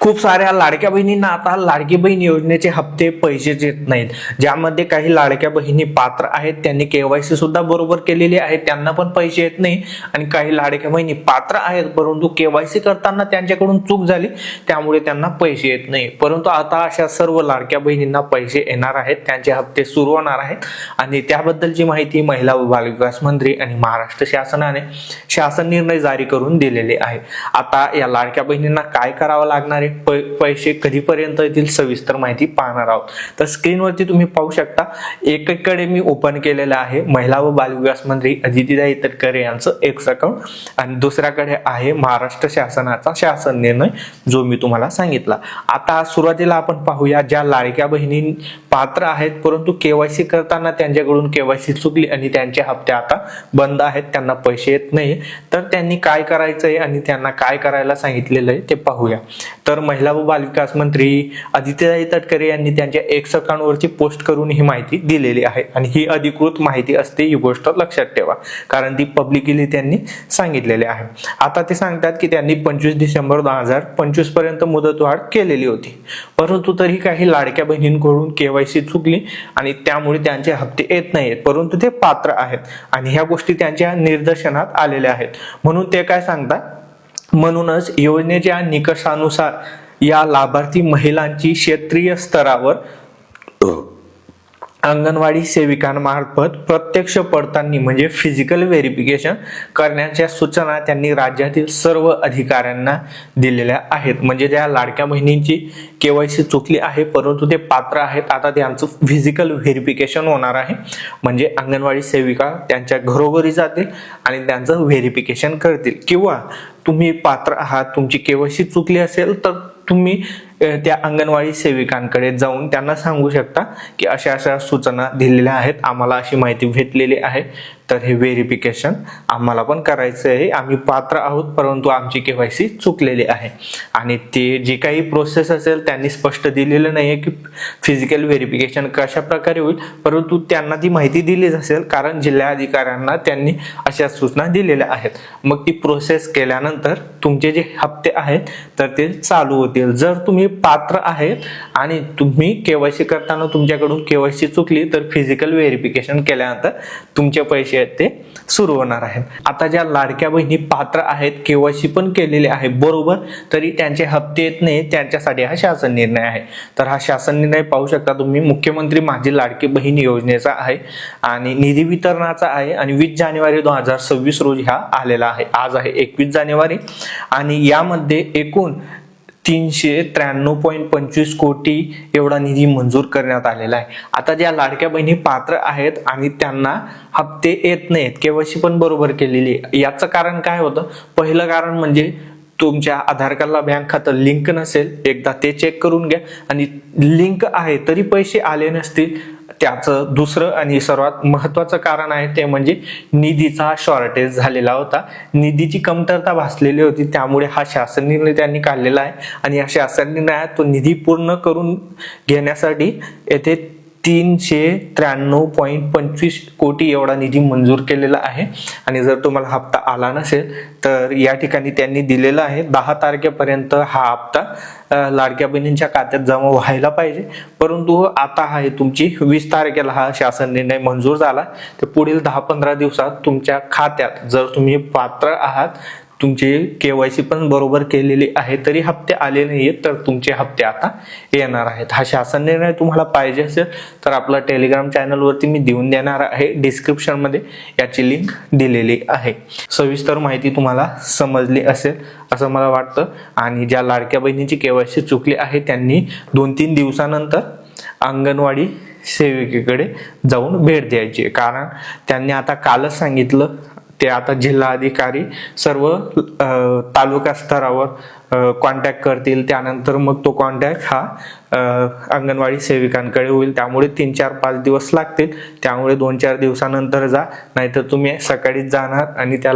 खूप साऱ्या लाडक्या बहिणींना आता लाडकी बहीण योजनेचे हप्ते पैसेच येत नाहीत, ज्यामध्ये काही लाडक्या बहिणी पात्र आहेत त्यांनी केवायसी सुद्धा बरोबर केलेली आहे, त्यांना पण पैसे येत नाही. आणि काही लाडक्या बहिणी पात्र आहेत परंतु केवायसी करताना त्यांच्याकडून चूक झाली त्यामुळे त्यांना पैसे येत नाही. परंतु आता अशा सर्व लाडक्या बहिणींना पैसे येणार आहेत, त्यांचे हप्ते सुरू होणार आहेत आणि त्याबद्दलची माहिती महिला व बालविकास मंत्री आणि महाराष्ट्र शासनाने शासन निर्णय जारी करून दिलेले आहे. आता या लाडक्या बहिणींना काय करावं लागणार आहे, पैसे कधीपर्यंत येतील, सविस्तर माहिती पाहणार आहोत. तर स्क्रीनवरती तुम्ही पाहू शकता, एकीकडे मी ओपन केलेलं आहे महिला व बालविकास मंत्री अदितीताई तटकरे यांचं एक्स अकाउंट आणि दुसऱ्याकडे आहे महाराष्ट्र शासनाचा शासन निर्णय जो मी तुम्हाला सांगितला. आता सुरुवातीला आपण पाहूया, ज्या लाडक्या बहिणी पात्र आहेत परंतु केवायसी करताना त्यांच्याकडून केवायसी चुकली आणि त्यांचे हप्ते आता बंद आहेत, त्यांना पैसे येत नाही, तर त्यांनी काय करायचंय आणि त्यांना काय करायला सांगितलेलं आहे ते पाहूया. तर महिला व बालविकास मंत्री अदितीताई तटकरे यांनी त्यांच्या एक्स अकाउंटवरती पोस्ट करून ही माहिती दिलेली आहे आणि ही अधिकृत माहिती असते, ही गोष्ट लक्षात ठेवा, कारण ती पब्लिकली त्यांनी सांगितलेली आहे. आता ते सांगतात की त्यांनी 25 डिसेंबर 2025 पर्यंत मुदतवाढ केलेली होती, परंतु तरी काही लाडक्या बहिणींकडून केवायसी चुकली आणि त्यामुळे त्यांचे हप्ते येत नाहीत, परंतु ते पात्र आहेत आणि ह्या गोष्टी त्यांच्या निदर्शनात आलेल्या आहेत. म्हणून ते काय सांगतात, म्हणूनच योजनेच्या निकषानुसार या लाभार्थी महिलांची क्षेत्रीय स्तरावर अंगणवाडी सेविकांमार्फत प्रत्यक्ष पडताळणी म्हणजे फिजिकल व्हेरिफिकेशन करण्याच्या सूचना त्यांनी राज्यातील सर्व अधिकाऱ्यांना दिलेल्या आहेत. म्हणजे त्या लाडक्या बहिणींची केवायसी चुकली आहे परंतु ते पात्र आहेत, आता त्यांचं फिजिकल व्हेरिफिकेशन होणार आहे. म्हणजे अंगणवाडी सेविका त्यांच्या घरोघरी जातील आणि त्यांचं व्हेरिफिकेशन करतील. किंवा तुम्ही पात्र आहात, तुमची केवायसी चुकली असेल तर तुम्ही त्या अंगणवाडी सेविकांकडे जाऊन त्यांना सांगू शकता की अशा अशा सूचना दिलेल्या आहेत, आम्हाला अशी माहिती भेटलेली आहे, तर हे व्हेरिफिकेशन आम्हाला पण करायचं आहे, आम्ही पात्र आहोत परंतु आमची केवायसी चुकलेली आहे. आणि ते जी काही प्रोसेस असेल त्यांनी स्पष्ट दिलेलं नाही आहे की फिजिकल व्हेरिफिकेशन कशा प्रकारे होईल, परंतु त्यांना ती माहिती दिलीच असेल कारण जिल्हाधिकाऱ्यांना त्यांनी अशा सूचना दिलेल्या आहेत. मग ती प्रोसेस केल्यानंतर तुमचे जे हप्ते आहेत तर ते चालू होतील. जर तुम्ही पात्र आहेत आणि तुम्ही केवायसी करताना तुमच्याकडून केवायसी चुकली तर फिजिकल व्हेरिफिकेशन केल्यानंतर तुमचे पैसे ते सुरू होणार आहेत. आता ज्या लाडक्या बहिणी पात्र आहेत, केवायसी पण केलेले आहे बरोबर, तरी त्यांचे हप्ते येत नाही, त्यांच्यासाठी हा शासन निर्णय आहे. तर हा शासन निर्णय पाहू शकता तुम्ही, मुख्यमंत्री माझी लाडकी बहीण योजनेचा आहे आणि निधी वितरणाचा आहे आणि 20 जानेवारी 2026 रोजी हा आलेला आहे. आज आहे 21 जानेवारी आणि यामध्ये एकूण 393.25 कोटी एवढा निधी मंजूर करण्यात आलेला आहे. आता ज्या लाडक्या बहिणी पात्र आहेत आणि त्यांना हप्ते येत नाहीत, केवायसी पण बरोबर केलेली आहे, याचं कारण काय होतं, पहिलं कारण म्हणजे तुमच्या आधार कार्डला बँक खातं लिंक नसेल, एकदा ते चेक करून घ्या. आणि लिंक आहे तरी पैसे आले नसतील, त्याचं दुसरं आणि सर्वात महत्वाचं कारण आहे ते म्हणजे निधीचा शॉर्टेज झालेला होता, निधीची कमतरता भासलेली होती, त्यामुळे हा शासन निर्णय त्यांनी काढलेला आहे. आणि या शासन निर्णयात तो निधी पूर्ण करून घेण्यासाठी येथे 393.25 कोटी एवढा निधी मंजूर केलेला आहे. आणि जर तुम्हाला हप्ता आला नसेल तर या ठिकाणी त्यांनी दिलेला आहे 10 तारखेपर्यंत हा हप्ता लाडक्या बहिणींच्या खात्यात जमा व्हायला पाहिजे, परंतु आता आहे तुमची 20 तारखेला हा शासन निर्णय मंजूर झाला, तर पुढील 10-15 दिवसात तुमच्या खात्यात जर तुम्ही पात्र आहात, तुमची केवायसी पण बरोबर केलेली आहे तरी हप्ते आले नाहीयेत, तर तुमचे हप्ते आता येणार आहेत. हा शासन निर्णय तुम्हाला पाहिजे असेल तर आपला टेलिग्राम चॅनल वरती मी देऊन देणार आहे, डिस्क्रिप्शन मध्ये याची लिंक दिलेली आहे. सविस्तर माहिती तुम्हाला समजली असेल असं मला वाटतं. आणि ज्या लाडक्या बहिणीची केवायसी चुकली आहे त्यांनी 2-3 दिवसानंतर अंगणवाडी सेविकेकडे जाऊन भेट द्यायची, कारण त्यांनी आता कालच सांगितलं ते आता जिल्हाधिकारी सर्व तालुका स्तरावर कॉन्टॅक्ट करतील, त्यानंतर मग तो कॉन्टॅक्ट हा अंगणवाडी सेविकांकडे होईल, त्यामुळे 3-4-5 दिवस लागतील. त्यामुळे 2-4 दिवसानंतर जा, नाहीतर तुम्ही सकाळीच जाणार आणि त्या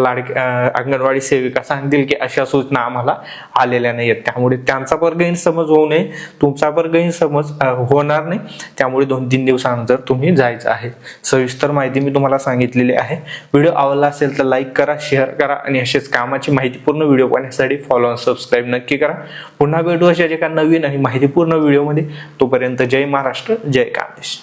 अंगणवाडी सेविका सांगतील की अशा सूचना आम्हाला आलेल्या नाहीयेत, त्यामुळे त्यांचा पण गैरसमज होऊ नये, तुमचा पण गैरसमज होणार नाही, त्यामुळे 2-3 दिवसानंतर तुम्ही जायचं आहे. सविस्तर माहिती मी तुम्हाला सांगितलेली आहे. व्हिडिओ आवडला असेल तर लाईक करा, शेअर करा आणि असेच कामाची माहितीपूर्ण व्हिडिओ पाहण्यासाठी फॉलो आणि सबस्क्राईब सबस्क्राईब नक्की करा. पुन्हा भेटू अशाच एका नवीन आणि माहितीपूर्ण व्हिडिओमध्ये. तोपर्यंत जय महाराष्ट्र, जय कांदेश.